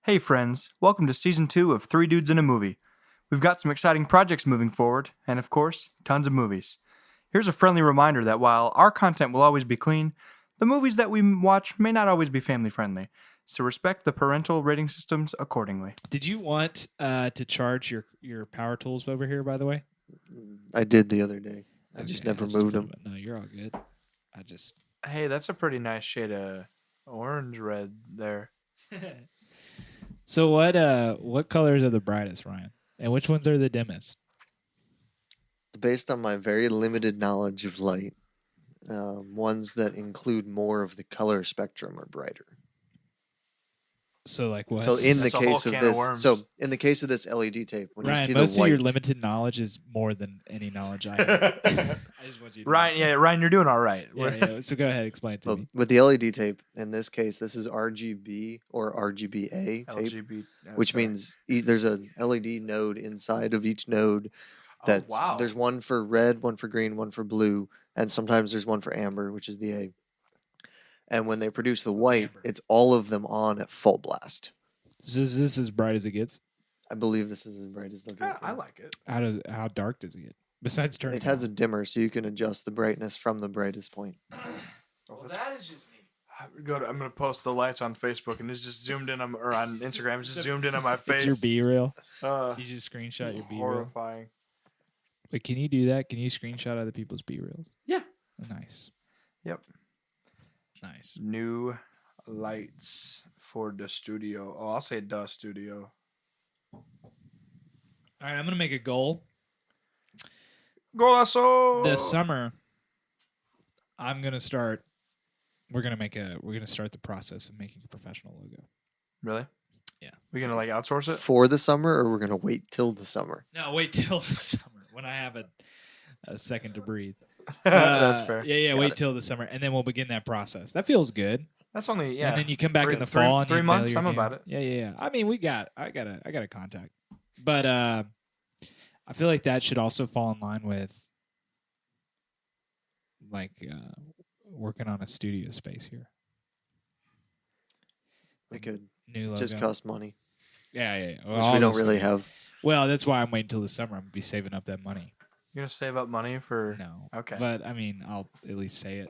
Hey friends, welcome to Season 2 of Three Dudes in a Movie. We've got some exciting projects moving forward, and of course, tons of movies. Here's a friendly reminder that while our content will always be clean, the movies that we watch may not always be family friendly, so respect the parental rating systems accordingly. Did you want to charge your power tools over here, by the way? I did the other day. I just never moved them. No, you're all good. Hey, that's a pretty nice shade of orange red there. So what colors are the brightest, Ryan? And which ones are the dimmest? Based on my very limited knowledge of light, ones that include more of the color spectrum are brighter. So like what? So in That's the a whole case of can of this, worms. so in the case of this LED tape, when Ryan, you see most the white, of your limited knowledge is more than any knowledge I have. I just want you to Ryan, you're doing all right. Yeah. So go ahead, explain it to me. with the LED tape, in this case, this is RGB or RGBA tape, LGB, which means there's a LED node inside of each node. That there's one for red, one for green, one for blue, and sometimes there's one for amber, which is the A. And when they produce the white, it's all of them on at full blast. So is this as bright as it gets? I believe this is as bright as they'll get. I like it. How dark does it get? Besides turning It has a dimmer, so you can adjust the brightness from the brightest point. Well, that is just neat. I'm gonna post the lights on Facebook, and it's just zoomed in on, or on Instagram. It's just zoomed in on my face. It's your B-reel. You You just screenshot your B-reel. horrifying. Wait, can you do that? Can you screenshot other people's B-reels? Yeah. Nice. Yep. Nice. New lights for the studio. Oh, I'll say the studio. All right, I'm gonna make a goal. Golazo! This summer, I'm gonna start. We're gonna start the process of making a professional logo. Really? Yeah. We're gonna like outsource it? For the summer, or we're gonna wait till the summer? No, wait till the summer when I have a second to breathe. That's fair. Yeah. Got Wait it. till the summer, and then we'll begin that procce. That feels good. That's only And then you come back in the Three- fall. And three you months, mail your I'm game. about it. Yeah. I mean, I got a contact, but I feel like that should also fall in line with like working on a studio space here. We could New logo. just cost money, Yeah. which Well, we don't really have. Well, that's why I'm waiting till the summer. I'm gonna be saving up that money. You're gonna save up money for No. Okay. But I mean, I'll at least say it.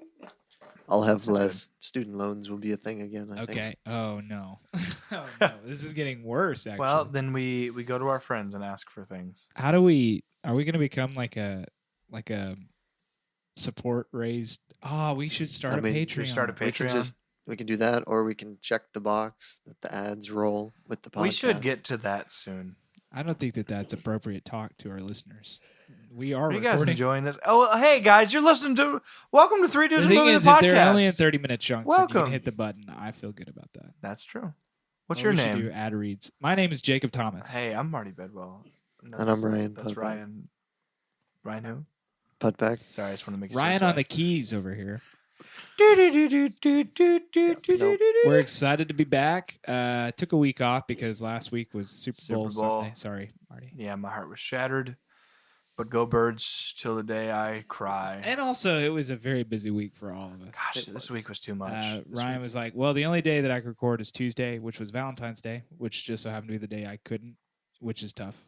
I'll have That's less. Student loans will be a thing again. I think. Okay. Oh no. Oh no. This is getting worse. Actually. Well, then we go to our friends and ask for things. how do we? Are we gonna become like a support raised? Oh, we should start I mean, a we Patreon. start a Patreon. We can do that, or we can check the box that the ads roll with the podcast. We should get to that soon. I don't think that that's appropriate talk to our listeners. We are Are you guys recording. enjoying this? Oh, hey guys, you're listening to Welcome to Three Dudes The in a thing Movie is, the if podcast. they're only in 30-minute chunks, and you Welcome. can hit the button. I feel good about that. That's true. What's Or your we should name? do ad reads. My name is Jacob Thomas. Hey, I'm Marty Bedwell. And I'm Ryan That's Pudback. Ryan. Ryan who? Putback. Sorry, I just want to make Ryan on the keys over here. We're We're excited to be back. Took a week off because last week was Super Bowl Super Bowl. Sunday. Sorry, Marty. Yeah, my heart was shattered. But go Birds till the day I cry. And also, it was a very busy week for all of us. Gosh, this week was too much. This Ryan week- was like, well, the only day that I could record is Tuesday, which was Valentine's Day, which just so happened to be the day I couldn't, which is tough.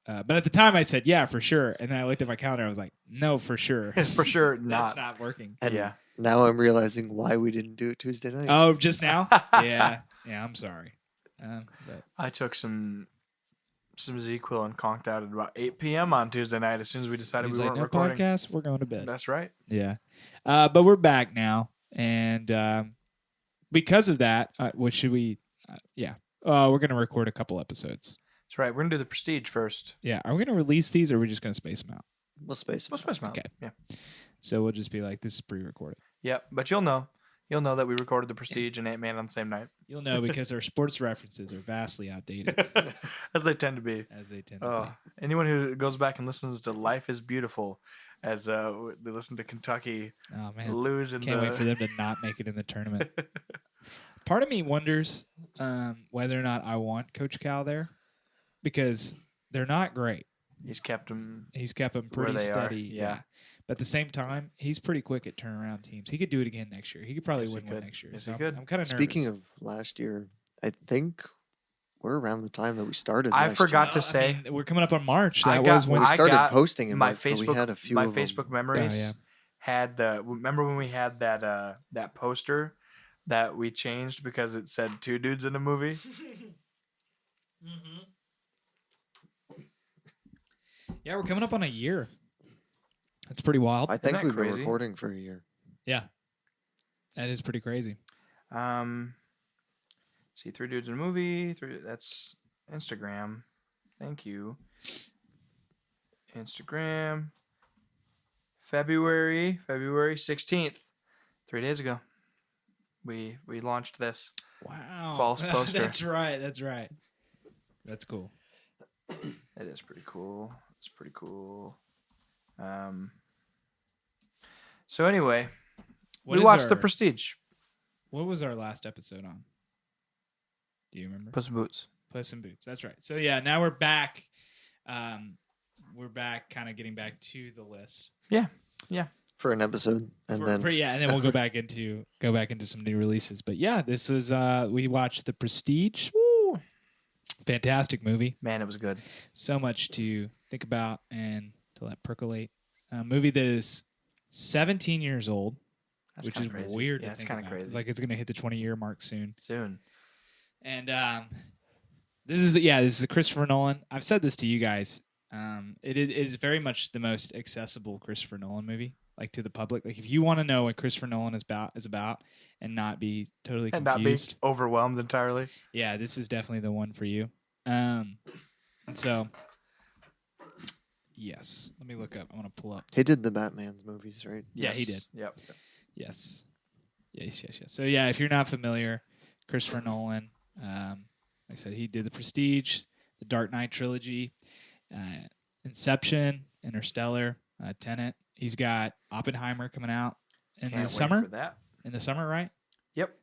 But at the time I said, yeah, for sure. And then I looked at my calendar. I was like, no, for sure. for sure not. That's not working. And Yeah. now I'm realizing why we didn't do it Tuesday night. Oh, just now? Yeah, I'm sorry. But I took some ZQL and conked out at about 8 p.m. on Tuesday night as soon as we decided he's we like, weren't no recording. podcast, we're going to bed. That's right. Yeah. But we're back now. And because of that, what should we? We're going to record a couple episodes. That's right. We're going to do the Prestige first. Yeah. Are we going to release these or are we just going to space them out? We'll space. We'll space them out. Okay. Yeah. So we'll just be like, this is pre-recorded. Yep. But you'll know. You'll know that we recorded the Prestige and Ant-Man on the same night. You'll know because our sports references are vastly outdated, As they tend to be. as they tend to Oh, anyone who goes back and listens to Life is Beautiful as they listen to Kentucky be. Oh, man. lose in Can't the... wait for them to not make it in the tournament. Part of me wonders whether or not I want Coach Cal there because they're not great. He's kept them... He's kept them Where pretty they are, steady. yeah. But at the same time, he's pretty quick at turnaround teams. He could do it again next year. He could probably Yes, he win one could. next year. Yes, so he could. I'm kind of nervous. Speaking of last year, I think were around the time that we started. I last forgot year. to say, we're coming up on March. That I was got when we I started got posting in my March, but Facebook. we had a few My of them. Facebook memories had the. Remember when we had that poster that we changed because it said 2 dudes in a movie? Mm-hmm. Yeah, we're coming up on a year. That's pretty wild. I think that we've been crazy? recording for a year. Yeah, that is pretty crazy. See, 3 dudes in a movie. That's Instagram. Thank you. Instagram. February 16th. 3 days ago. We launched this. Wow. False poster. That's right. That's cool. It is pretty cool. It's pretty cool. So anyway, we watched The Prestige. What was our last episode on? Do you remember? Puss in Boots. Puss in Boots. That's right. So yeah, now we're back. We're back, kind of getting back to the list. Yeah. For an episode, and then we'll go back into some new releases. But yeah, this was we watched The Prestige. Woo! Fantastic movie. Man, it was good. So much to think about and to let percolate. A movie that is 17 years old, That's which is crazy. weird. Yeah, to it's think kind of about. crazy. It's like it's going to hit the 20-year mark soon. And this is a Christopher Nolan. I've said this to you guys. It is very much the most accessible Christopher Nolan movie, like to the public. Like if you want to know what Christopher Nolan is about, and not be totally and confused, not be overwhelmed entirely. yeah, this is definitely the one for you. And so, yes, let me look up. I want to pull up. he did the Batman's movies, right? Yeah, he did. Yep. Yes. So yeah, if you're not familiar, Christopher Nolan, like I said, he did The Prestige, the Dark Knight trilogy, Inception, Interstellar, Tenet. He's got Oppenheimer coming out in Can't the wait summer. for that. In the summer, right? Yep.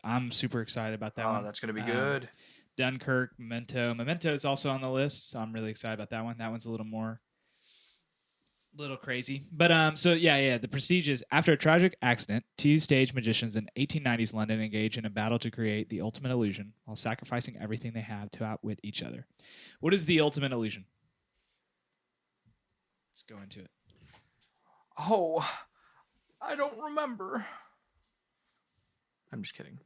I'm super excited about that one. Oh, that's gonna be good. Dunkirk, Memento. Memento is also on the list, so I'm really excited about that one. That one's a little crazy. But so yeah, The Prestige is after a tragic accident, 2 stage magicians in 1890s London engage in a battle to create the ultimate illusion while sacrificing everything they have to outwit each other. What is the ultimate illusion? Let's go into it. Oh, I don't remember. I'm just kidding.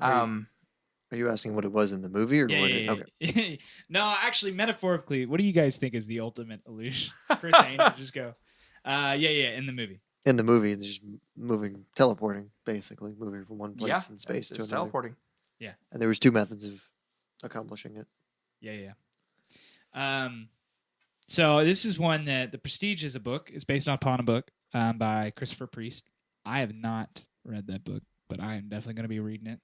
Are you asking what it was in the movie, or what? Okay. No, actually, metaphorically, what do you guys think is the ultimate illusion? Chris Haynes, just go. In the movie. In the movie, they're just teleporting, basically, moving from one place Yeah, in space to it's another. teleporting. Yeah. And there was 2 methods of accomplishing it. Yeah. So this is one that The Prestige is a book. It's based upon a book by Christopher Priest. I have not read that book, but I am definitely going to be reading it.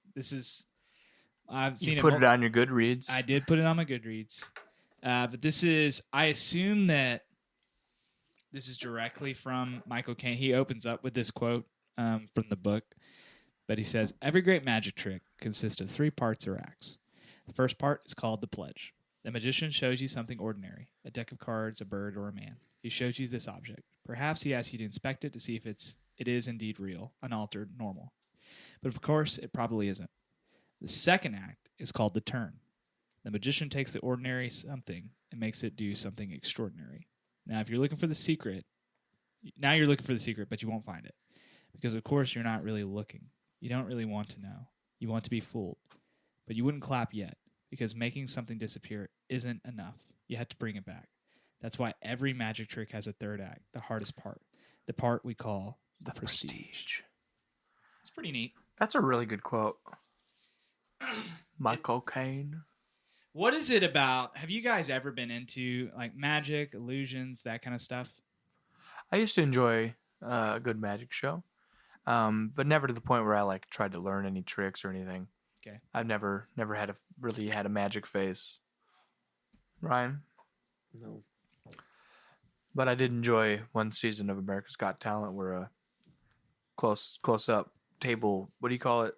I've seen You put it on your Goodreads. I did put it on my Goodreads. But this is, I assume that this is directly from Michael Caine. He opens up with this quote from the book. But he says, every great magic trick consists of 3 parts or acts. The first part is called the pledge. The magician shows you something ordinary, a deck of cards, a bird, or a man. He shows you this object. Perhaps he asks you to inspect it to see if it is indeed real, unaltered, normal. But of course, it probably isn't. The second act is called the turn. The magician takes the ordinary something and makes it do something extraordinary. Now, if you're looking for the secret, but you won't find it. Because, of course, you're not really looking. You don't really want to know. You want to be fooled. But you wouldn't clap yet, because making something disappear isn't enough. You have to bring it back. That's why every magic trick has a third act, the hardest part. The part we call the prestige. It's pretty neat. That's a really good quote. Michael Caine. What is it about? Have you guys ever been into like magic, illusions, that kind of stuff? I used to enjoy a good magic show, but never to the point where I tried to learn any tricks or anything. Okay. I've never really had a magic face. Ryan? No. But I did enjoy one season of America's Got Talent where a close up table. What do you call it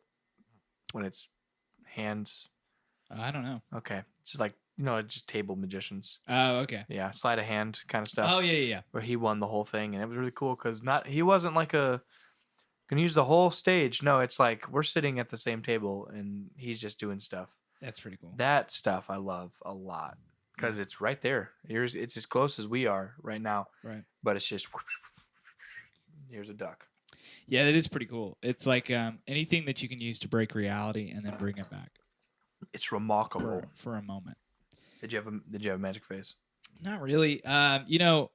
when it's hands? I don't know. Okay, it's like just table magicians. Oh, okay. Yeah, sleight of hand kind of stuff. Oh yeah. Where he won the whole thing, and it was really cool because he wasn't like gonna use the whole stage. No, it's like we're sitting at the same table and he's just doing stuff. That's pretty cool. That stuff I love a lot because it's right there. It's as close as we are right now. Right. But it's just here's a duck. Yeah, that is pretty cool. It's like anything that you can use to break reality and then bring it back. It's remarkable for a moment. Did you have a magic face? Not really. You know,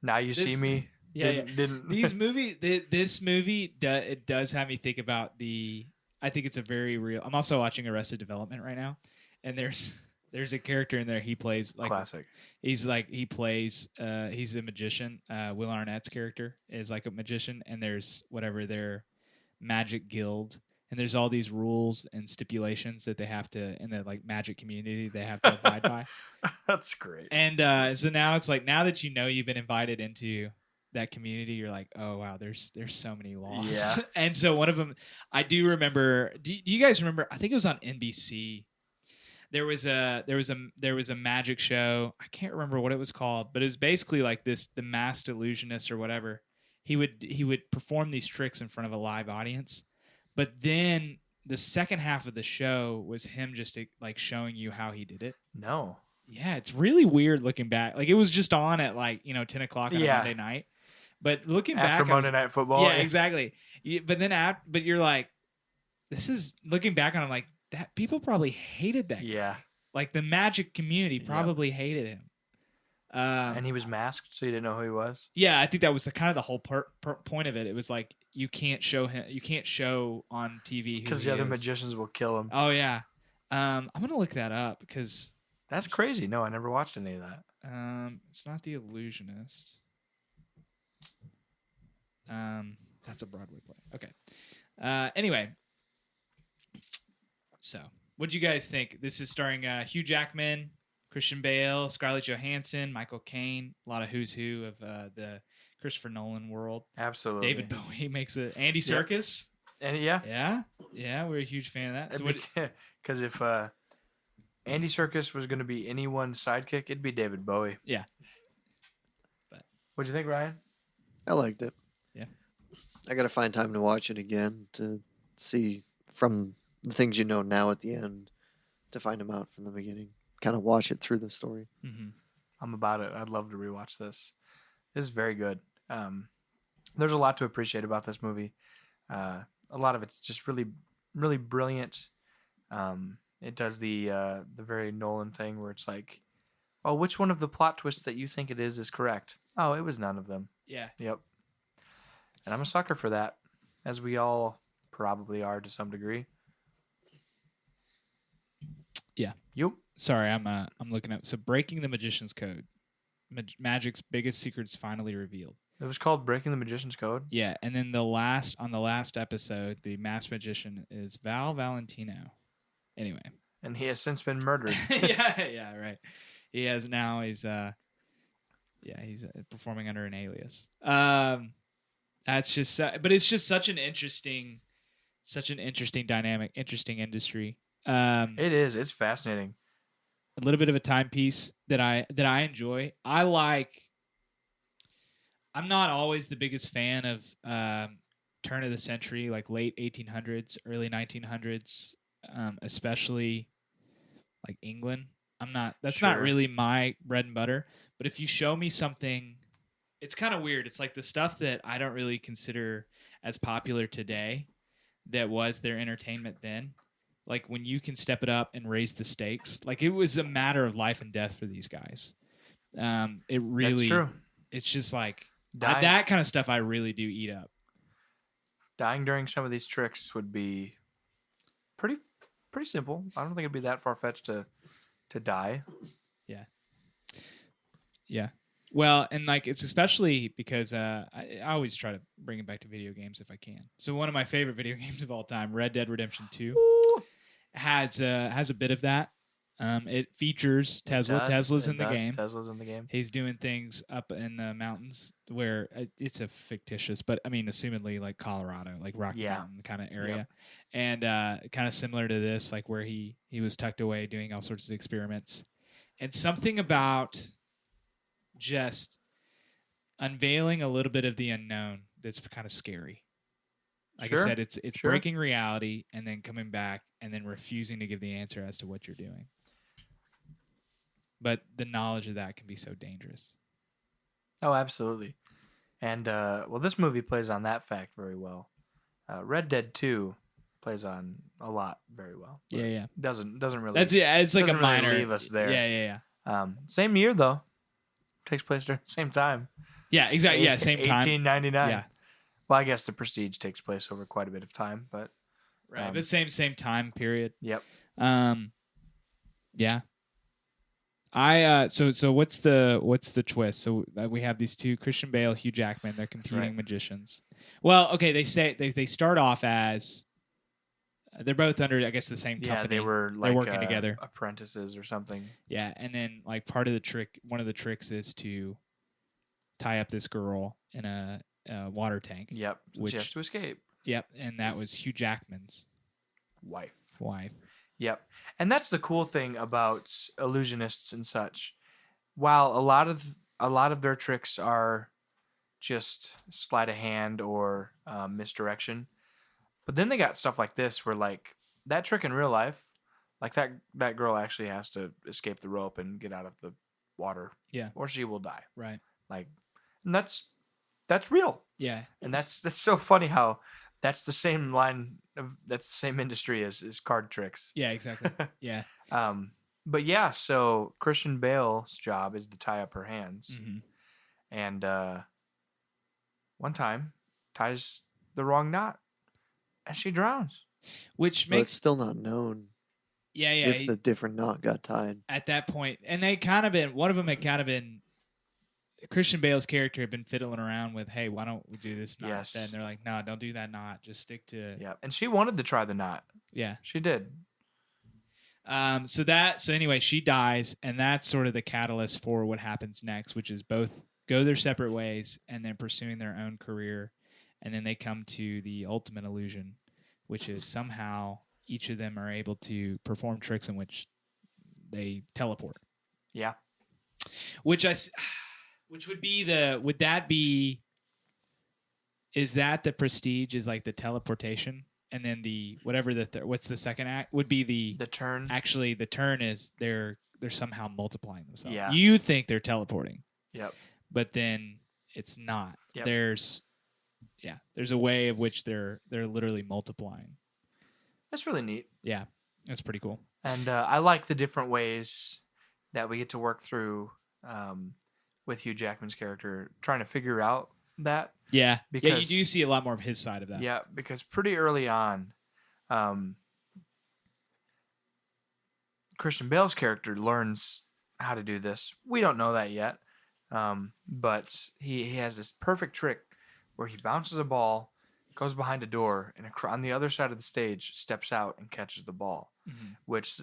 Now you see me. Yeah, didn't this movie it does have me think about I think it's a very real. I'm also watching Arrested Development right now, and there's a character in there he plays like classic. He's a magician. Will Arnett's character is like a magician, and there's whatever their magic guild, and there's all these rules and stipulations that they have to in the like magic community they have to abide by. That's great. And so now it's like now that you know you've been invited into that community, you're like, oh wow, there's so many laws. Yeah. And so one of them, I do remember. Do you guys remember? I think it was on NBC. There was a magic show. I can't remember what it was called, but it was basically like the masked illusionist or whatever. He would perform these tricks in front of a live audience, but then the second half of the show was him just like showing you how he did it. No. Yeah, it's really weird looking back. Like it was just on at like 10 o'clock on a Monday night. But looking back, after Monday Night Football, yeah, exactly. But you're like, this is looking back on him like that. People probably hated that. Yeah, guy. Like the magic community probably hated him. And he was masked, so you didn't know who he was. Yeah, I think that was the kind of the whole point of it. It was like you can't show him, you can't show on TV because the other magicians will kill him. Oh yeah, I'm gonna look that up because that's crazy. No, I never watched any of that. It's not The Illusionist. That's a Broadway play. Okay. Anyway, so what do you guys think? This is starring Hugh Jackman, Christian Bale, Scarlett Johansson, Michael Caine, a lot of who's who of the Christopher Nolen world. Absolutely. David Bowie makes it. Andy Serkis. And yeah, we're a huge fan of that. So because if Andy Serkis was going to be anyone's sidekick, it'd be David Bowie. Yeah. But what'd you think, Ryan? I liked it. Yeah. I got to find time to watch it again to see from the things you know now at the end to find them out from the beginning. Kind of watch it through the story. Mm-hmm. I'm about it. I'd love to rewatch this. This is very good. There's a lot to appreciate about this movie. A lot of it's just really, really brilliant. It does the very Nolan thing where it's like, oh, which one of the plot twists that you think it is correct? Oh, it was none of them. Yeah. Yep. And I'm a sucker for that, as we all probably are to some degree. Yeah. Yep. Sorry, I'm looking up. So, Breaking the Magician's Code. Magic's biggest secrets finally revealed. It was called Breaking the Magician's Code. Yeah, and then on the last episode, the masked magician is Val Valentino. Anyway, and he has since been murdered. yeah, right. He has now. He's performing under an alias. That's just, but it's just such an interesting dynamic, interesting industry. It is. It's fascinating. A little bit of a timepiece that I enjoy. I'm not always the biggest fan of turn of the century, like late 1800s, early 1900s, especially like England. That's not really my bread and butter. But if you show me something, it's kind of weird. It's like the stuff that I don't really consider as popular today that was their entertainment then. Like when you can step it up and raise the stakes, like it was a matter of life and death for these guys. It really, that's true. It's just like that kind of stuff I really do eat up. Dying during some of these tricks would be pretty simple. I don't think it'd be that far-fetched to die. Yeah. Yeah. Well, and like it's especially because I always try to bring it back to video games if I can. So one of my favorite video games of all time, Red Dead Redemption 2, has a bit of that. It features Tesla. Tesla's in the game. Tesla's in the game. He's doing things up in the mountains where it's a fictitious, but I mean, assumedly like Colorado, like Rocky Mountain kind of area, and kind of similar to this, like where he was tucked away doing all sorts of experiments, and something about just unveiling a little bit of the unknown that's kind of scary. Like Sure, I said, it's sure. breaking reality and then coming back and then refusing to give the answer as to what you're doing. But the knowledge of that can be so dangerous. Oh, absolutely. And well, this movie plays on that fact very well. Red Dead 2 plays on a lot very well. but Yeah. Doesn't really. That's it's like a doesn't really minor. leave us there. Yeah. Same year though. Takes place during the same time. Yeah, exactly. Yeah, same time. 1899. Yeah. Well, I guess the Prestige takes place over quite a bit of time, but Right. The same time period. Yep. Yeah. So what's the twist? So we have these two, Christian Bale, Hugh Jackman. They're competing magicians. Well, okay, they say they start off as they're both under, I guess, the same company. Yeah, they were like they're working together, apprentices or something. Yeah, and then like part of the trick, one of the tricks is to tie up this girl in a water tank. Yep, which she has to escape. Yep, and that was Hugh Jackman's wife. Yep. And that's the cool thing about illusionists and such. While a lot of their tricks are just sleight of hand or misdirection, but then they got stuff like this where like that trick in real life, like that girl actually has to escape the rope and get out of the water. Yeah. Or she will die. Right. Like, and that's real. Yeah. And that's so funny how that's the same that's the same industry as card tricks. Yeah, exactly. Yeah. But yeah, so Christian Bale's job is to tie up her hands. Mm-hmm. And one time ties the wrong knot and she drowns. Which Well, makes it's still not known. Yeah. If the different knot got tied. At that point, and they kind of been, one of them had kind of been, Christian Bale's character had been fiddling around with, hey, why don't we do this knot instead? And they're like, no, don't do that knot. Just stick to. Yeah. And she wanted to try the knot. Yeah. She did. So anyway, she dies, and that's sort of the catalyst for what happens next, which is both go their separate ways and then pursuing their own career. And then they come to the ultimate illusion, which is somehow each of them are able to perform tricks in which they teleport. Yeah. Which would be would that be, is that the Prestige is like the teleportation? And then the, whatever what's the second act would be the turn. Actually, the turn is they're somehow multiplying themselves. Yeah. You think they're teleporting. Yep. But then it's not. Yep. There's a way of which they're literally multiplying. That's really neat. Yeah. That's pretty cool. And I like the different ways that we get to work through with Hugh Jackman's character, trying to figure out that. Yeah. Because, you do see a lot more of his side of that. Yeah, because pretty early on, Christian Bale's character learns how to do this. We don't know that yet, but he has this perfect trick where he bounces a ball, goes behind a door, and on the other side of the stage steps out and catches the ball, which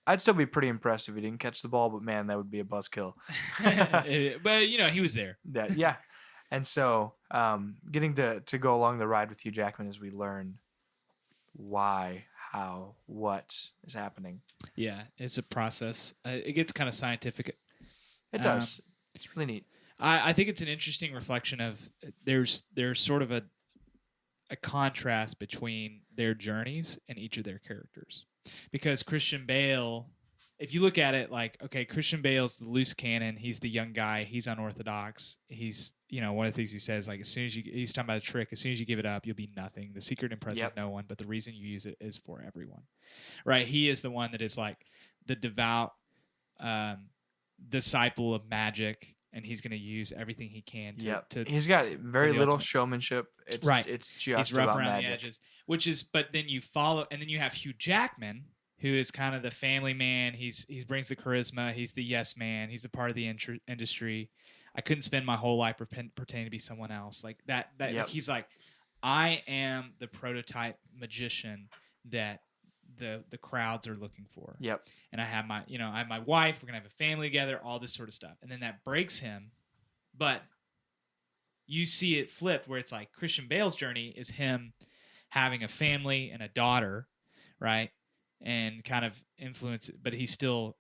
I'd still be pretty impressed if he didn't catch the ball, but man, that would be a buzzkill. But, he was there. Yeah. And so getting to go along the ride with Hugh Jackman as we learn why, how, what is happening. Yeah, it's a process. It gets kind of scientific. It does. It's really neat. I think it's an interesting reflection of there's sort of a contrast between their journeys and each of their characters. Because Christian Bale, if you look at it like, okay, Christian Bale's the loose cannon. He's the young guy. He's unorthodox. He's, one of the things he says, like, he's talking about a trick. As soon as you give it up, you'll be nothing. The secret impresses no one, but the reason you use it is for everyone. Right? He is the one that is like the devout disciple of magic, and he's going to use everything he can to he's got very little ultimate showmanship. It's, right. It's just he's rough about around magic. the edges, but then you follow, and then you have Hugh Jackman, who is kind of the family man. He brings the charisma. He's the yes man. He's a part of the industry. I couldn't spend my whole life pretending to be someone else like that. Like, he's like, I am the prototype magician that the crowds are looking for. Yep. And I have my wife. We're gonna have a family together. All this sort of stuff. And then that breaks him, but you see it flipped where it's like Christian Bale's journey is him having a family and a daughter, right? And kind of influence, but he's still,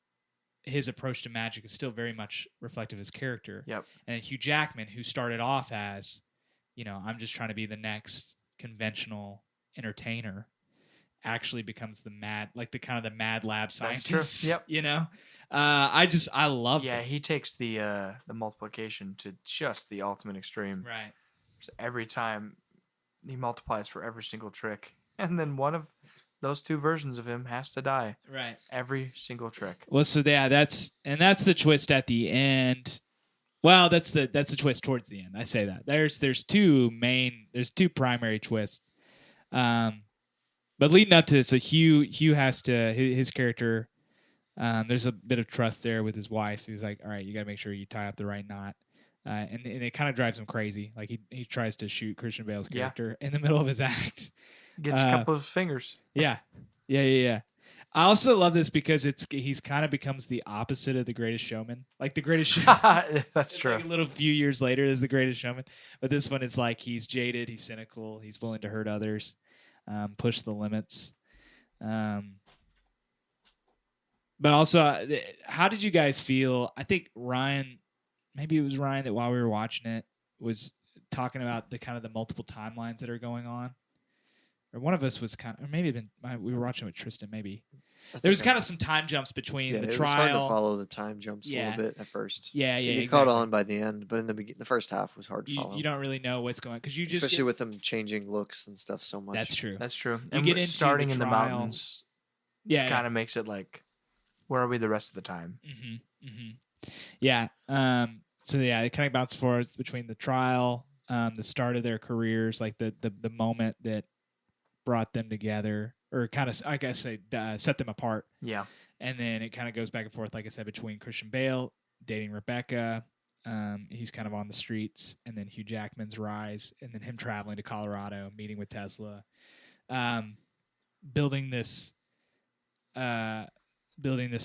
his approach to magic is still very much reflective of his character. Yep. And Hugh Jackman, who started off as, I'm just trying to be the next conventional entertainer actually becomes the mad lab That's true. scientist. Yep. You know, I love Yeah, that. he takes the multiplication to just the ultimate extreme. Right. So every time he multiplies for every single trick, and then one of those two versions of him has to die. Right. Every single trick. Well, so yeah, that's the twist at the end. Well, that's the twist towards the end. I say that there's two primary twists. But leading up to this, so Hugh has to his character. There's a bit of trust there with his wife. He's like, all right, you got to make sure you tie up the right knot. And it kind of drives him crazy. Like he tries to shoot Christian Bale's character in the middle of his act. Gets a couple of fingers. Yeah. I also love this because he's kind of becomes the opposite of The Greatest Showman. Like The Greatest Showman. That's true. Like a little few years later is The Greatest Showman. But this one, it's like he's jaded, he's cynical, he's willing to hurt others, push the limits. But also, how did you guys feel? I think Ryan, maybe it was Ryan that while we were watching it was talking about the kind of the multiple timelines that are going on. Or one of us was or maybe we were watching with Tristan. Maybe there was kind of some time jumps between the trial. It was hard to follow the time jumps a little bit at first. Yeah, you caught on by the end, but in the first half was hard to follow. You don't really know what's going on because you just especially with them changing looks and stuff so much. That's true. You get into starting in the mountains. Yeah, kind of makes it like, where are we the rest of the time? Yeah. So yeah, it kind of bounces forth between the trial, the start of their careers, like the moment that brought them together, or kind of, I guess, set them apart. Yeah. And then it kind of goes back and forth, like I said, between Christian Bale dating Rebecca. He's kind of on the streets, and then Hugh Jackman's rise, and then him traveling to Colorado, meeting with Tesla, building this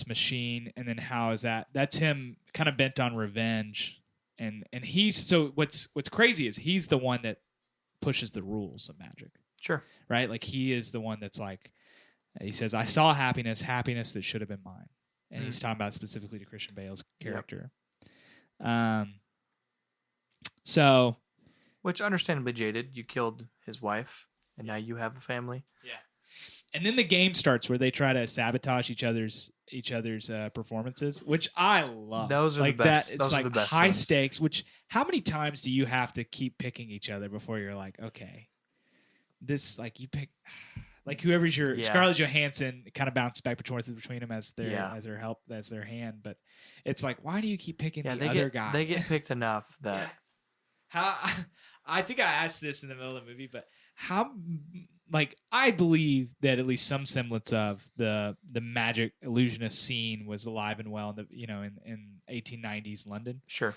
machine, and then how is that's him kind of bent on revenge, and he's so what's crazy is he's the one that pushes the rules of magic. Sure. Right? Like he is the one that's like, he says, I saw happiness that should have been mine. And he's talking about specifically to Christian Bale's character. Yep. So. Which understandably jaded. You killed his wife, and now you have a family. Yeah. And then the game starts where they try to sabotage each other's performances, which I love. Those are like the best. It's those like are the best high ones. stakes. Which how many times do you have to keep picking each other before you're like, okay, this like you pick, like whoever's your Scarlett Johansson kind of bounces back between them as their hand, but it's like, why do you keep picking the other guy? They get picked enough that how I think I asked this in the middle of the movie, but how, like, I believe that at least some semblance of the magic illusionist scene was alive and well in the in 1890s London. Sure.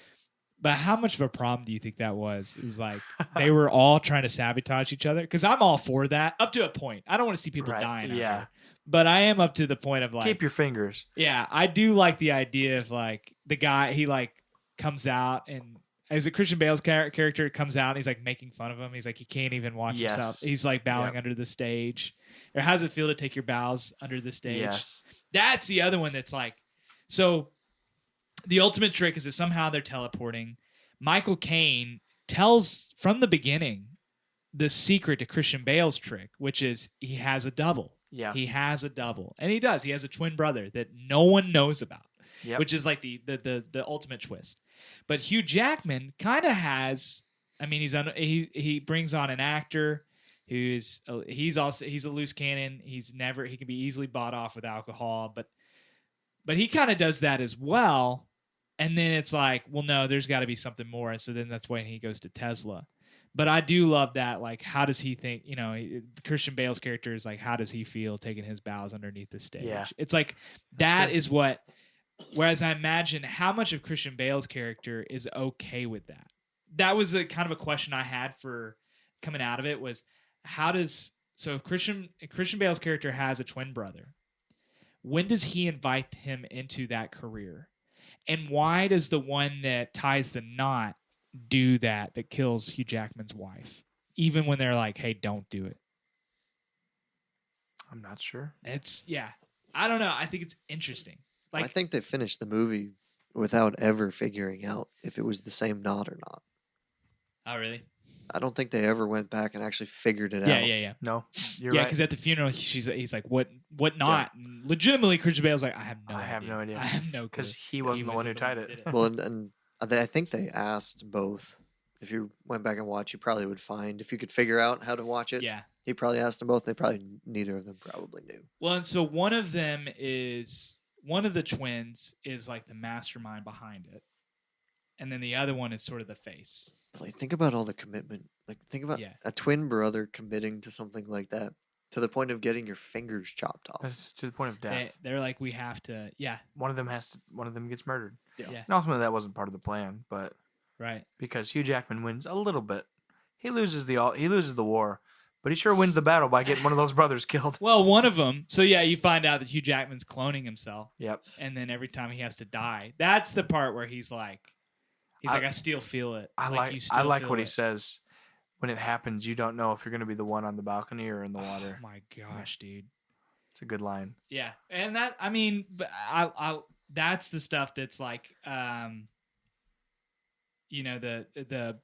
But how much of a problem do you think that was? It was like they were all trying to sabotage each other. Because I'm all for that up to a point. I don't want to see people dying. Yeah. But I am up to the point of like, keep your fingers. Yeah, I do like the idea of like the guy, he like comes out, and as a Christian Bale's character comes out and he's like making fun of him. He's like, he can't even watch himself. He's like bowing under the stage. Or how does it feel to take your bows under the stage? Yes. That's the other one that's like, so the ultimate trick is that somehow they're teleporting. Michael Caine tells from the beginning the secret to Christian Bale's trick, which is he has a double. Yeah. He has a double. And he does. He has a twin brother that no one knows about, which is like the ultimate twist. But Hugh Jackman kind of has, I mean, he brings on an actor he's a loose cannon. He can be easily bought off with alcohol, but he kind of does that as well. And then it's like, well, no, there's got to be something more. And so then that's when he goes to Tesla. But I do love that. Like, how does he think? Christian Bale's character is like, how does he feel taking his bows underneath the stage? Yeah. It's like that is what. Whereas I imagine how much of Christian Bale's character is okay with that. That was a kind of a question I had for coming out of it was if Christian Bale's character has a twin brother, when does he invite him into that career? And why does the one that ties the knot do that kills Hugh Jackman's wife? Even when they're like, hey, don't do it. I'm not sure. I don't know. I think it's interesting. Like, I think they finished the movie without ever figuring out if it was the same knot or not. Oh, really? I don't think they ever went back and actually figured it Yeah, out. yeah. No, you're Yeah, right. because at the funeral, he's like, what not? And legitimately, Christian Bale's like, I have no idea. I have no clue. Because he wasn't the one who tied it. Well, and I think they asked both. If you went back and watched, you probably would find if you could figure out how to watch it. Yeah. He probably asked them both. Neither of them probably knew. Well, and so one of the twins is like the mastermind behind it, and then the other one is sort of the face. But like, think about all the commitment. Like, think about a twin brother committing to something like that to the point of getting your fingers chopped off. To the point of death. They're like, we have to. Yeah. One of them gets murdered. Yeah. And ultimately, that wasn't part of the plan, but right, because Hugh Jackman wins a little bit, he loses the war, but he sure wins the battle by getting one of those brothers killed. Well, one of them. So yeah, you find out that Hugh Jackman's cloning himself. Yep. And then every time he has to die, that's the part where he's like, I still feel it. I like what he says. When it happens, you don't know if you're going to be the one on the balcony or in the water. Oh my gosh, dude. It's a good line. Yeah. And that, I mean, that's the stuff that's like, you know, the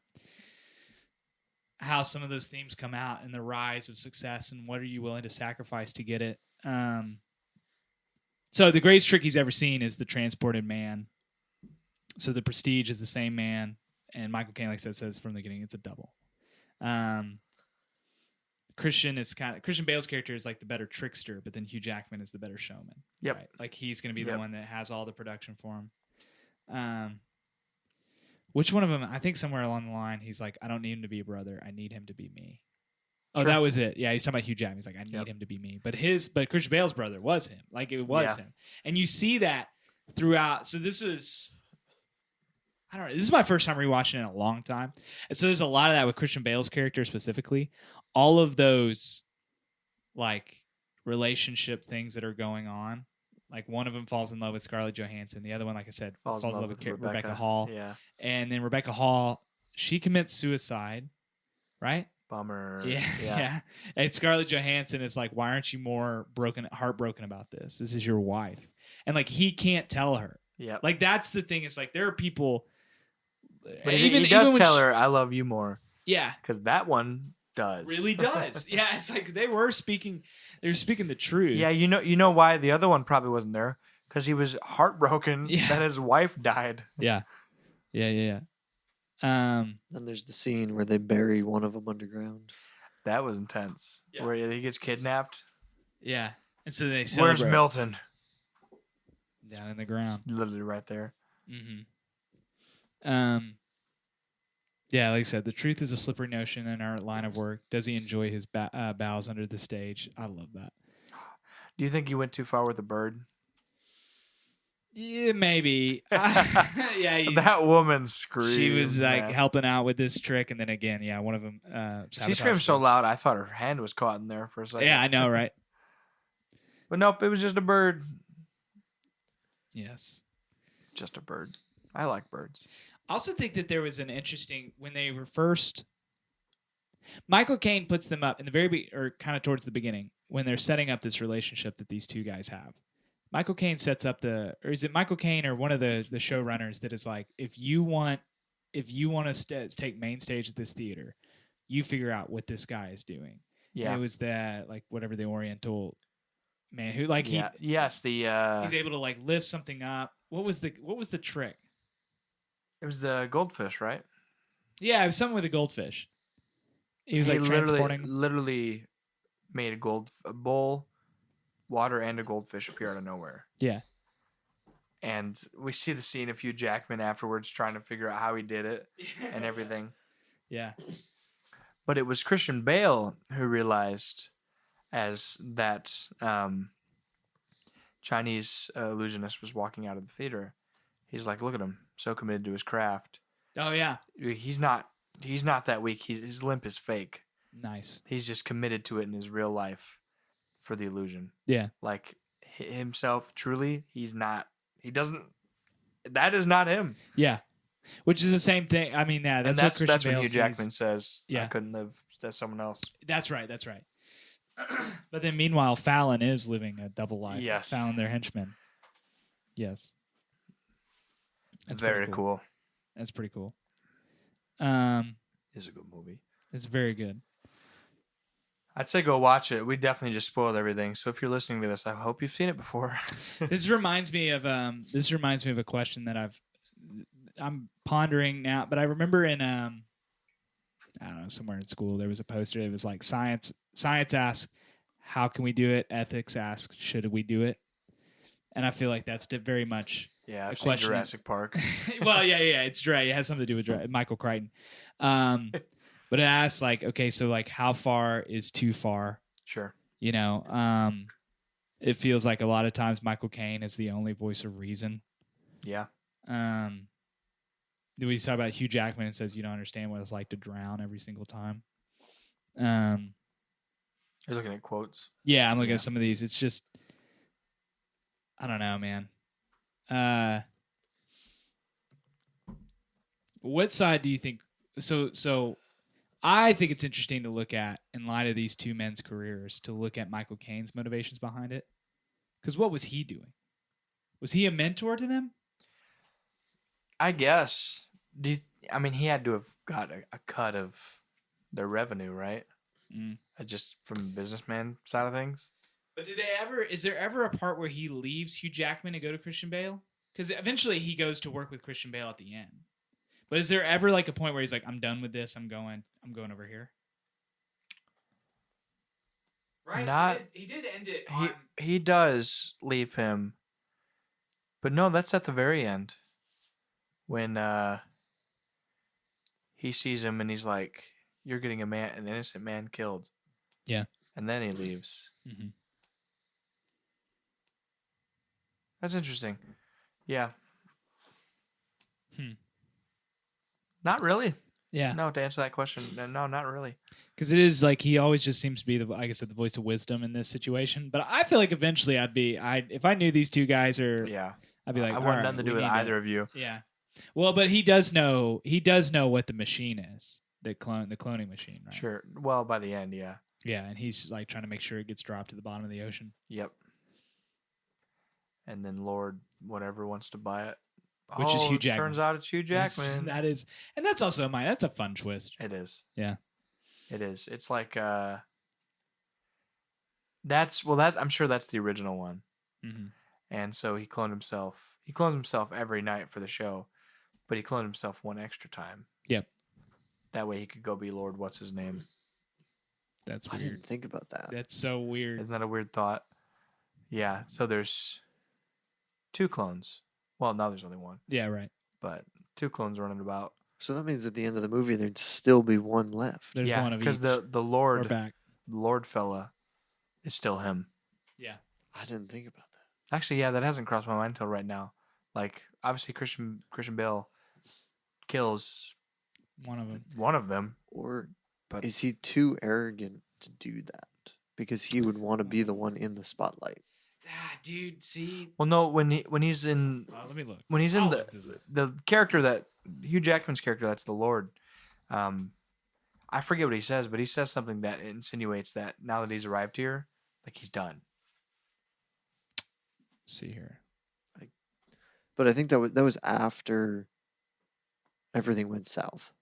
how some of those themes come out and the rise of success and what are you willing to sacrifice to get it. So the greatest trick he's ever seen is the transported man. So the Prestige is the same man, and Michael Caine, like I says from the beginning, it's a double. Christian Bale's character is like the better trickster, but then Hugh Jackman is the better showman. Yep. Right? Like he's going to be the one that has all the production for him. Which one of them? I think somewhere along the line, he's like, I don't need him to be a brother. I need him to be me. Sure. Oh, that was it. Yeah, he's talking about Hugh Jackman. He's like, I need him to be me. But Christian Bale's brother was him. Like it was him. And you see that throughout. So this is, I don't know. This is my first time rewatching it in a long time. And so there's a lot of that with Christian Bale's character specifically. All of those like relationship things that are going on. Like one of them falls in love with Scarlett Johansson. The other one, like I said, falls in love with Rebecca Hall. Yeah. And then Rebecca Hall, she commits suicide, right? Bummer. Yeah. And Scarlett Johansson is like, why aren't you more heartbroken about this? This is your wife. And like, he can't tell her. Yeah. Like, that's the thing. It's like, there are people. But he does tell her, I love you more. Yeah. Because that one does. Really does. Yeah. It's like they were speaking the truth. Yeah. You know why the other one probably wasn't there? Because he was heartbroken that his wife died. Yeah. Then there's the scene where they bury one of them underground. That was intense. Yeah. Where he gets kidnapped. Yeah. And so they celebrate. Where's Milton? Down in the ground. Literally right there. Mm-hmm. Yeah, like I said, the truth is a slippery notion in our line of work. Does he enjoy his bows under the stage? I love that. Do you think you went too far with the bird? Yeah, maybe. Yeah, that woman screamed. She was like helping out with this trick, and then again, one of them. She screamed so loud, I thought her hand was caught in there for a second. Yeah, I know, right? But nope, it was just a bird. Yes, just a bird. I like birds. I also think that there was an interesting when they were first. Michael Caine puts them up in the or kind of towards the beginning when they're setting up this relationship that these two guys have. Michael Caine sets up or is it Michael Caine or one of the showrunners that is like, if you want to take main stage at this theater, you figure out what this guy is doing. Yeah, and it was that like whatever the Oriental man who like he's able to like lift something up. What was the trick? It was the goldfish, right? Yeah, it was something with a goldfish. He was like literally made a bowl, water, and a goldfish appear out of nowhere. Yeah. And we see the scene of Hugh Jackman afterwards trying to figure out how he did it and everything. Yeah. But it was Christian Bale who realized as that Chinese illusionist was walking out of the theater. He's like, look at him, so committed to his craft. Oh, yeah. He's not that weak. His limp is fake. Nice. He's just committed to it in his real life for the illusion. Yeah. Like himself, truly, that is not him. Yeah. Which is the same thing. I mean, that's what Christian Bale Hugh Jackman says. Yeah. I couldn't live as someone else. That's right. But then meanwhile, Fallon is living a double life. Yes. Fallon, their henchman. Yes. That's very cool. That's pretty cool. It's a good movie. It's very good. I'd say go watch it. We definitely just spoiled everything. So if you're listening to this, I hope you've seen it before. This reminds me of a question that I'm pondering now. But I remember in I don't know, somewhere in school there was a poster. It was like science asks, how can we do it? Ethics asks, should we do it? And I feel like that's very much Yeah, a I've seen question. Jurassic Park. Well, yeah, it's Dre. It has something to do with Michael Crichton. But it asks like, okay, so like, how far is too far? Sure. You know, it feels like a lot of times Michael Caine is the only voice of reason. Yeah. We talk about Hugh Jackman and says you don't understand what it's like to drown every single time. You're looking at quotes. Yeah, I'm looking at some of these. It's just, I don't know, man. What side do you think? So I think it's interesting to look at, in light of these two men's careers, to look at Michael Caine's motivations behind it. Because what was he doing? Was he a mentor to them? I guess. I mean, he had to have got a cut of their revenue, right? Just from the businessman side of things. But is there ever a part where he leaves Hugh Jackman to go to Christian Bale? Because eventually he goes to work with Christian Bale at the end. But is there ever like a point where he's like, I'm done with this, I'm going over here? Right? He did end it on... He does leave him. But no, that's at the very end. When he sees him and he's like, you're getting an innocent man killed. Yeah. And then he leaves. Mm-hmm. That's interesting. Yeah. Not really. Yeah. No, to answer that question, no, not really. Because it is like he always just seems to be like I said, the voice of wisdom in this situation. But I feel like eventually if I knew these two guys are, I'd be like, I want nothing to do with either of you. Yeah. Well, but he does know what the machine is, the cloning machine, right? Sure. Well, by the end, yeah. Yeah, and he's like trying to make sure it gets dropped to the bottom of the ocean. Yep. And then Lord whatever wants to buy it. Which is Hugh Jackman. Turns out it's Hugh Jackman. That's also mine. That's a fun twist. It is. Yeah. It is. It's like I'm sure that's the original one. Mm-hmm. And so he cloned himself. He clones himself every night for the show, but he cloned himself one extra time. Yep. That way he could go be Lord what's his name. That's I weird. didn't think about that. That's so weird. Isn't that a weird thought? Yeah. So there's 2 clones. Well, now there's only 1. Yeah, right. But 2 clones running about. So that means at the end of the movie there'd still be one left. There's one of each. Because the Lord, We're back. Lord fella, is still him. Yeah. I didn't think about that. Actually, yeah, that hasn't crossed my mind until right now. Like, obviously, Christian Bale kills one of them. But is he too arrogant to do that? Because he would want to be the one in the spotlight. Dude, see. Well, no, when he's in. Let me look. When he's in the character that Hugh Jackman's character, that's the Lord. I forget what he says, but he says something that insinuates that now that he's arrived here, like he's done. Let's see here. But I think that was after everything went south.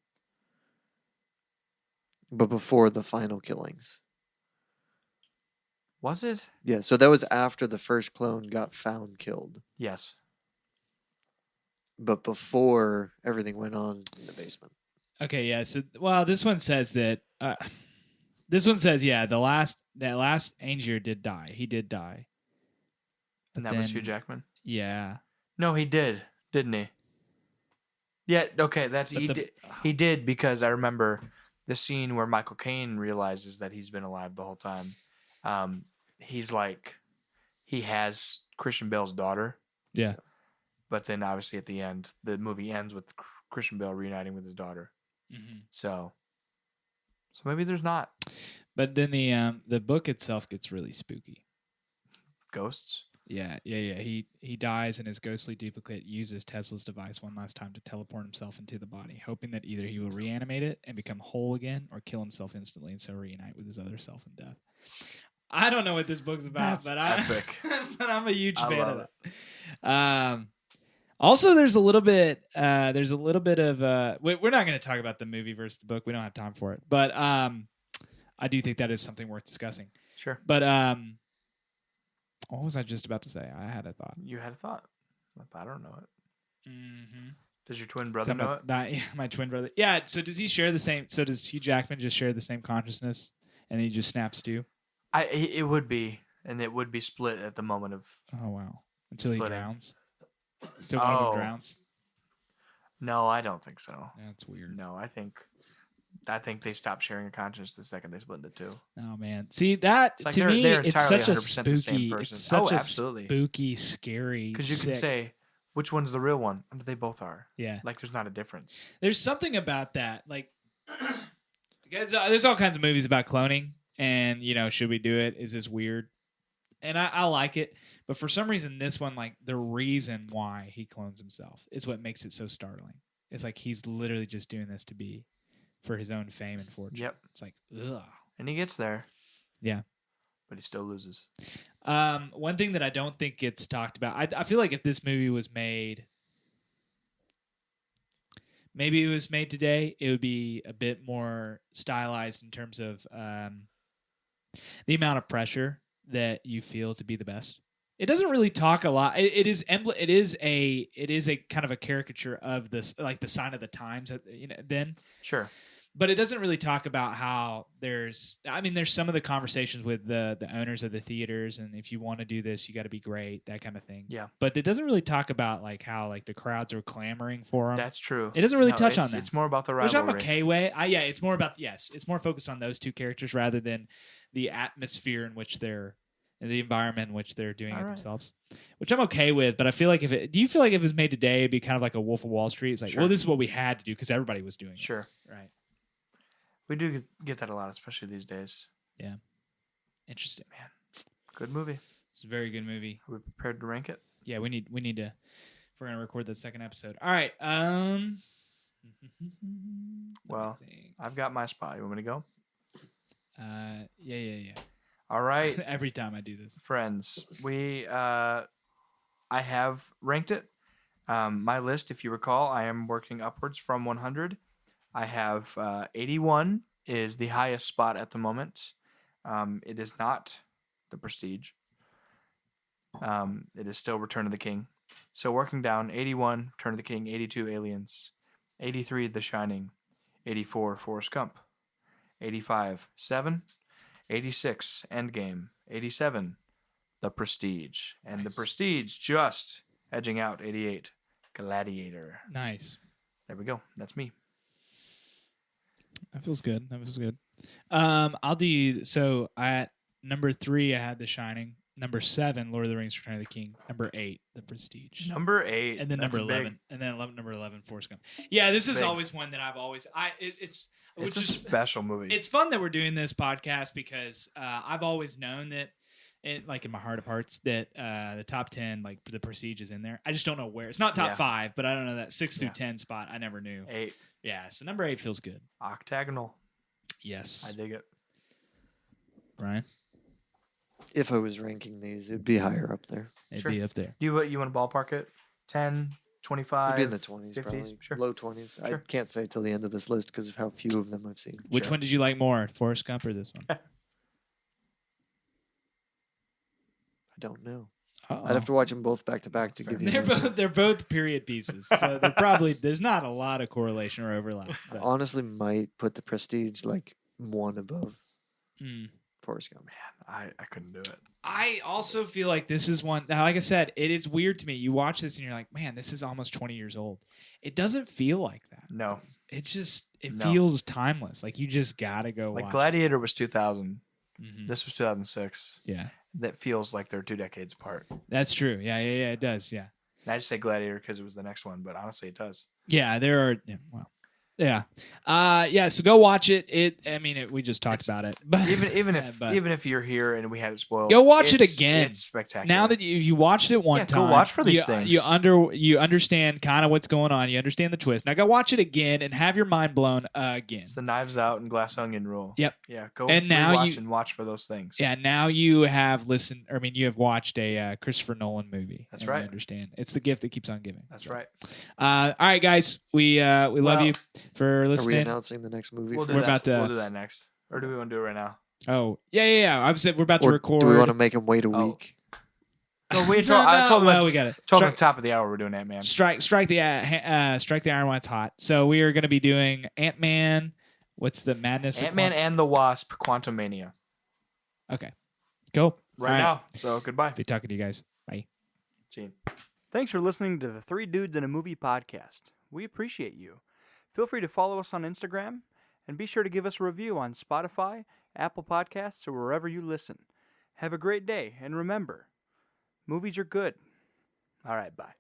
But before the final killings. Was it? Yeah, so that was after the first clone got found killed. Yes. But before everything went on in the basement. Okay, yeah. So, well, this one says that. This one says, yeah, that last Angier did die. He did die. And that was Hugh Jackman? Yeah. No, he did, didn't he? Yeah, okay, he did because I remember the scene where Michael Caine realizes that he's been alive the whole time. He's like, he has Christian Bale's daughter. Yeah. But then obviously at the end, the movie ends with Christian Bale reuniting with his daughter. Mm-hmm. So maybe there's not. But then the book itself gets really spooky. Ghosts? Yeah. He dies, and his ghostly duplicate uses Tesla's device one last time to teleport himself into the body, hoping that either he will reanimate it and become whole again, or kill himself instantly and so reunite with his other self in death. I don't know what this book's about, That's epic. but I'm a huge fan of it. Also, there's a little bit of we're not going to talk about the movie versus the book. We don't have time for it. But I do think that is something worth discussing. Sure. But what was I just about to say? I had a thought. You had a thought. I don't know it. Mm-hmm. Does your twin brother know it? Yeah, my twin brother. Yeah. So does he share the same? So does Hugh Jackman just share the same consciousness, and he just snaps too? It would be, and it would be split at the moment of. Oh wow! Until he splitting. drowns. Until one of them drowns. No, I don't think so. That's weird. No, I think they stopped sharing a conscience the second they split into two. Oh man, see that like to me, they're it's such a 100% the same spooky, person. it's such a absolutely. spooky, scary. Because you can say which one's the real one, and they both are. Yeah, like there's not a difference. There's something about that, like, guys, there's all kinds of movies about cloning, and should we do it? Is this weird? And I like it, but for some reason, this one, like the reason why he clones himself, is what makes it so startling. It's like he's literally just doing this to be for his own fame and fortune. Yep. It's like, ugh. And he gets there. Yeah. But he still loses. One thing that I don't think gets talked about, I feel like if this movie was made, maybe it was made today, it would be a bit more stylized in terms of the amount of pressure that you feel to be the best. It doesn't really talk a lot. It is a kind of a caricature of this, like the sign of the times. Then sure, but it doesn't really talk about how there's some of the conversations with the owners of the theaters, and if you want to do this, you got to be great, that kind of thing. Yeah, but it doesn't really talk about like how like the crowds are clamoring for them. That's true. It doesn't really touch on that. It's more about the rivalry. Which I'm okay with. It's more about it's more focused on those two characters rather than the atmosphere in which they're. And the environment in which they're doing it themselves, which I'm okay with. But I feel like do you feel like if it was made today, it'd be kind of like a Wolf of Wall Street? It's like, well, this is what we had to do because everybody was doing it. Sure. Right. We do get that a lot, especially these days. Yeah. Interesting, man. Good movie. It's a very good movie. Are we prepared to rank it? Yeah, we need to. If we're gonna record the second episode. All right. Well, I've got my spot. You want me to go? Yeah. All right. Every time I do this. Friends, I have ranked it. My list, if you recall, I am working upwards from 100. I have 81 is the highest spot at the moment. It is not The Prestige. It is still Return of the King. So working down, 81, Return of the King, 82, Aliens, 83, The Shining, 84, Forrest Gump, 85, Seven, 86, Endgame. 87, The Prestige. And The Prestige just edging out 88, Gladiator. Nice. There we go. That's me. That feels good. I'll do, so at number 3, I had The Shining. Number 7, Lord of the Rings, Return of the King. Number 8, The Prestige. Number 8. And then number 11. Big. And then number 11, Forrest Gump. Yeah, this is always one that I've always, it's a special movie. It's fun that we're doing this podcast because I've always known that, like in my heart of hearts, that the top 10, like The Prestige is in there. I just don't know where. It's not top 5, but I don't know that 6 through 10 spot. I never knew. 8. Yeah, so number 8 feels good. Octagonal. Yes. I dig it. Brian? If I was ranking these, it'd be higher up there. It'd be up there. You want to ballpark it? 10, 25? It'd be in the 20s, 50s? probably. Sure. Low 20s. Sure. I can't say till the end of this list because of how few of them I've seen. Which one did you like more, Forrest Gump or this one? I don't know. Uh-oh. I'd have to watch them both back to back to give you an answer. They're both period pieces, so there's not a lot of correlation or overlap. I honestly might put The Prestige like one above Forrest Gump. Man, I couldn't do it. I also feel like this is one, like I said, it is weird to me. You watch this and you're like, man, this is almost 20 years old. It doesn't feel like that. No. It feels timeless. Like you just gotta go like watch. Gladiator was 2000. Mm-hmm. This was 2006. Yeah. That feels like they're 2 decades apart. That's true. Yeah, it does. Yeah. And I just say Gladiator because it was the next one, but honestly, it does. Yeah, there are. Yeah, well, Yeah. So go watch it. We just talked about it, but Even but if you're here and we had it spoiled, go watch it again. It's spectacular. Now that you watched it one time, go watch for these things. You understand kind of what's going on. You understand the twist. Now go watch it again and have your mind blown again. It's the Knives Out and Glass Onion rule. Yep. Yeah. Go and now and watch for those things. Yeah. Now you have you have watched a Christopher Nolan movie. That's right. You understand. It's the gift that keeps on giving. That's right. All right, guys. We love you for listening. Are we announcing the next movie? We'll do that next. Or do we want to do it right now? Oh, yeah. I said we're about to record. Do we want to make him wait a week? No, I told him we got it. Told him at the top of the hour we're doing Ant-Man. Strike the iron while it's hot. So we are going to be doing Ant-Man. What's the madness? Ant-Man and the Wasp: Quantumania. Okay, cool. Right now. So goodbye. Be talking to you guys. Bye. See you. Thanks for listening to the Three Dudes in a Movie podcast. We appreciate you. Feel free to follow us on Instagram, and be sure to give us a review on Spotify, Apple Podcasts, or wherever you listen. Have a great day, and remember, movies are good. All right, bye.